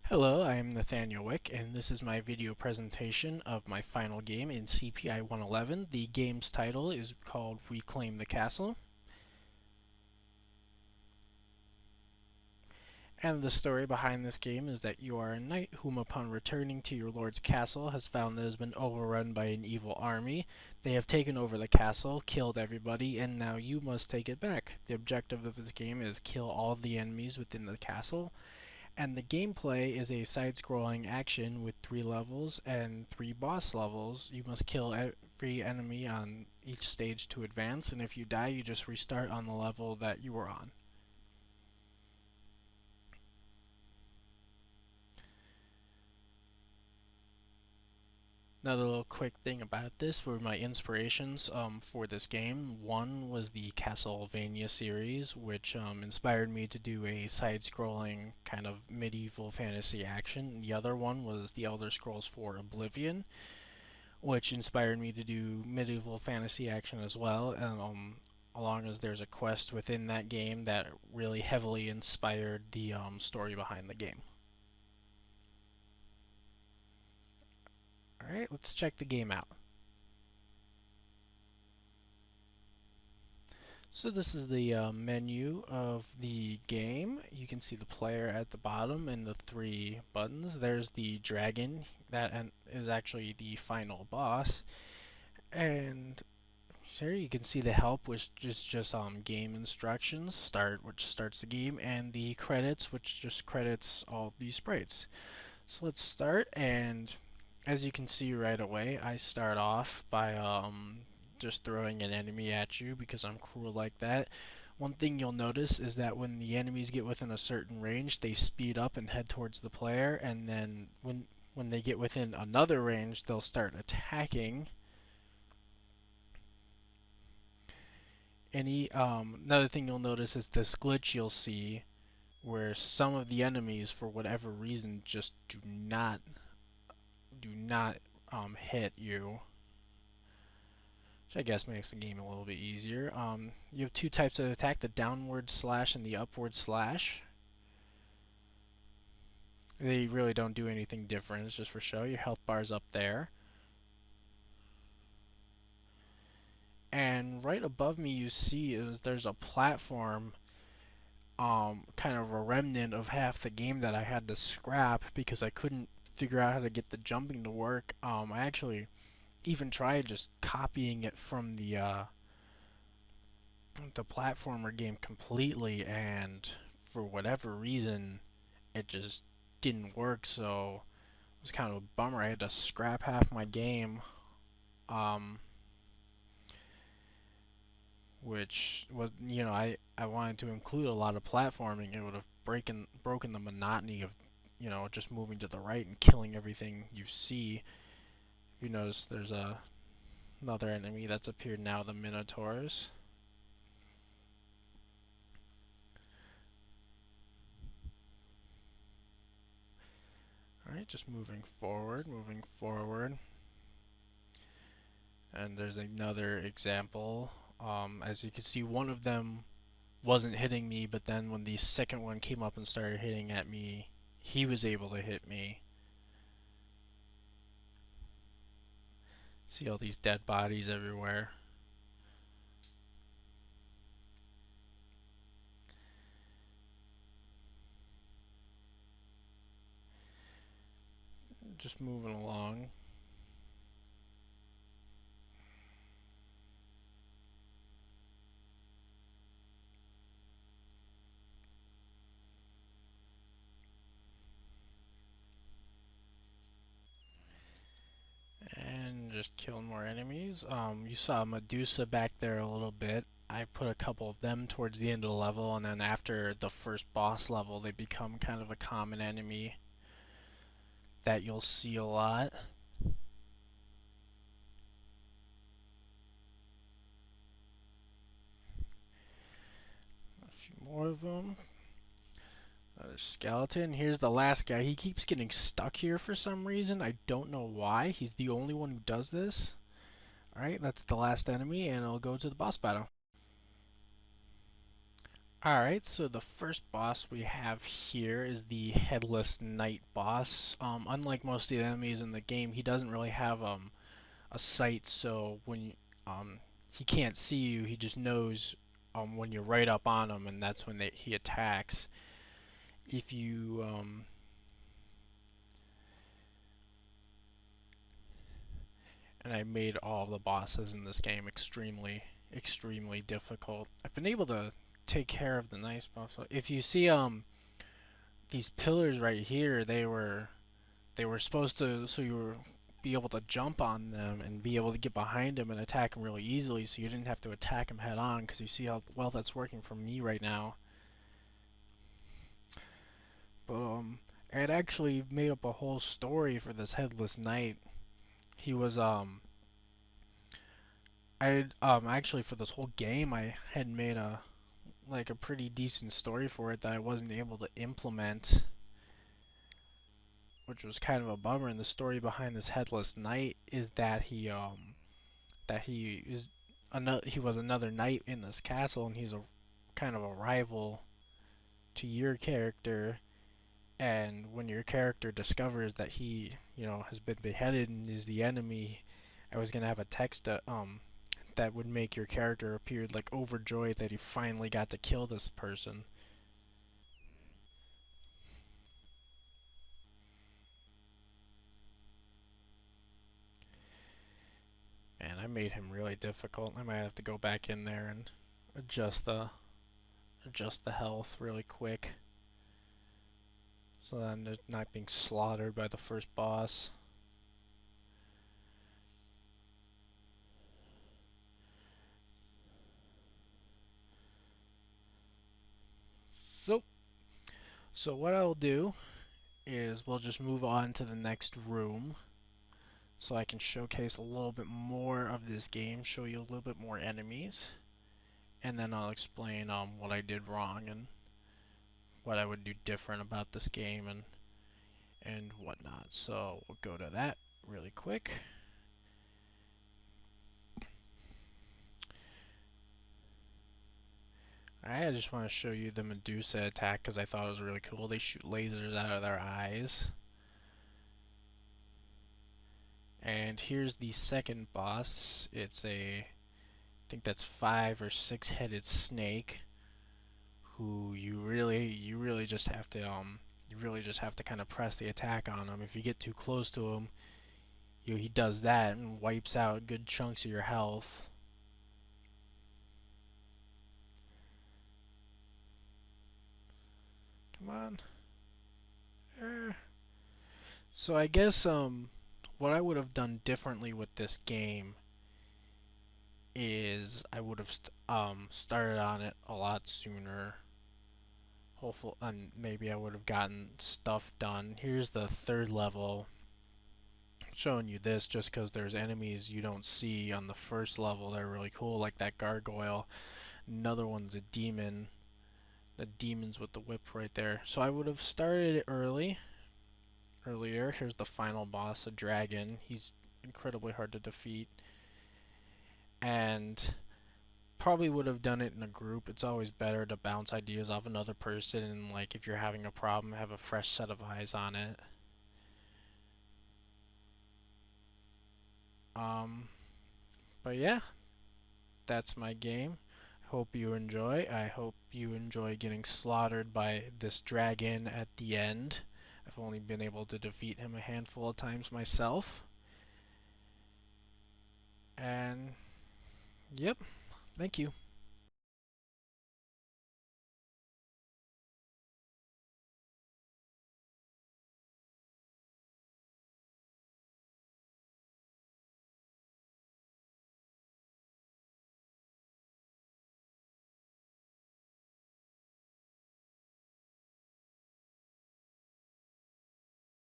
Hello, I am Nathaniel Wick, and this is my video presentation of my final game in CPI 111. The game's title is called Reclaim the Castle. And the story behind this game is that you are a knight whom upon returning to your lord's castle has found that it has been overrun by an evil army. They have taken over the castle, killed everybody, and now you must take it back. The objective of this game is kill all of the enemies within the castle. And the gameplay is a side-scrolling action with 3 levels and 3 boss levels. You must kill every enemy on each stage to advance, and if you die, you just restart on the level that you were on. Another little quick thing about this were my inspirations for this game. One was the Castlevania series, which inspired me to do a side-scrolling kind of medieval fantasy action. The other one was the Elder Scrolls IV Oblivion, which inspired me to do medieval fantasy action as well, along as there's a quest within that game that really heavily inspired the story behind the game. Alright, let's check the game out. So this is the menu of the game. You can see the player at the bottom and the 3 buttons. There's the dragon that is actually the final boss. And here you can see the help, which is just game instructions, which starts the game, and the credits, which just credits all these sprites. So let's start, and as you can see right away, I start off by just throwing an enemy at you because I'm cruel like that. One thing you'll notice is that when the enemies get within a certain range, they speed up and head towards the player, and then when they get within another range, they'll start attacking. Another thing you'll notice is this glitch you'll see where some of the enemies, for whatever reason, just do not hit you, which I guess makes the game a little bit easier. You have 2 types of attack, the downward slash and the upward slash. They really don't do anything different, it's just for show. Your health bar's up there. And right above me you see there's a platform, kind of a remnant of half the game that I had to scrap because I couldn't figure out how to get the jumping to work. I actually even tried just copying it from the platformer game completely, and for whatever reason it just didn't work, so it was kind of a bummer. I had to scrap half my game, which was, I wanted to include a lot of platforming. It would have broken the monotony of, just moving to the right and killing everything you see. You notice there's another enemy that's appeared now, the Minotaurs. Alright, just moving forward. And there's another example. As you can see, one of them wasn't hitting me, but then when the second one came up and started hitting at me, he was able to hit me. See all these dead bodies everywhere. Just moving along. And just killing more enemies. You saw Medusa back there a little bit. I put a couple of them towards the end of the level, and then after the first boss level, they become kind of a common enemy that you'll see a lot. A few more of them. Another skeleton. Here's the last guy. He keeps getting stuck here for some reason. I don't know why. He's the only one who does this. Alright, that's the last enemy, and I'll go to the boss battle. Alright, so the first boss we have here is the Headless Knight boss. Unlike most of the enemies in the game, he doesn't really have a sight, so he can't see you, he just knows when you're right up on him, and that's when he attacks. If you And I made all the bosses in this game extremely difficult. I've been able to take care of the nice boss. If you see these pillars right here, they were supposed to, so you were be able to jump on them and be able to get behind him and attack him really easily, so you didn't have to attack him head on, because you see how well that's working for me right now. But I had actually made up a whole story for this Headless Knight. He was I had, actually for this whole game I had made a pretty decent story for it that I wasn't able to implement, which was kind of a bummer. And the story behind this Headless Knight is that he was another knight in this castle, and he's a kind of a rival to your character. And when your character discovers that he, has been beheaded and is the enemy, I was gonna have a text that would make your character appear like overjoyed that he finally got to kill this person. And I made him really difficult. I might have to go back in there and adjust the adjust the health really quick, so that I'm not being slaughtered by the first boss. So, so what I'll do is we'll just move on to the next room, so I can showcase a little bit more of this game, show you a little bit more enemies, and then I'll explain what I did wrong and what I would do different about this game and whatnot. So we'll go to that really quick. I just want to show you the Medusa attack because I thought it was really cool. They shoot lasers out of their eyes. And here's the second boss. It's I think that's 5 or 6 headed snake, who you really just have to kind of press the attack on him. If you get too close to him, he does that and wipes out good chunks of your health. Come on. So I guess what I would have done differently with this game is I would have started on it a lot sooner. Hopefully, and maybe I would have gotten stuff done. Here's the third level. I'm showing you this just because there's enemies you don't see on the first level. They're really cool, like that gargoyle. Another one's a demon. The demons with the whip right there. So I would have started it earlier. Here's the final boss, a dragon. He's incredibly hard to defeat. And probably would have done it in a group. It's always better to bounce ideas off another person, and like if you're having a problem, have a fresh set of eyes on it. Um, but yeah, that's my game. Hope you enjoy. I hope you enjoy getting slaughtered by this dragon at the end. I've only been able to defeat him a handful of times myself. And yep, thank you.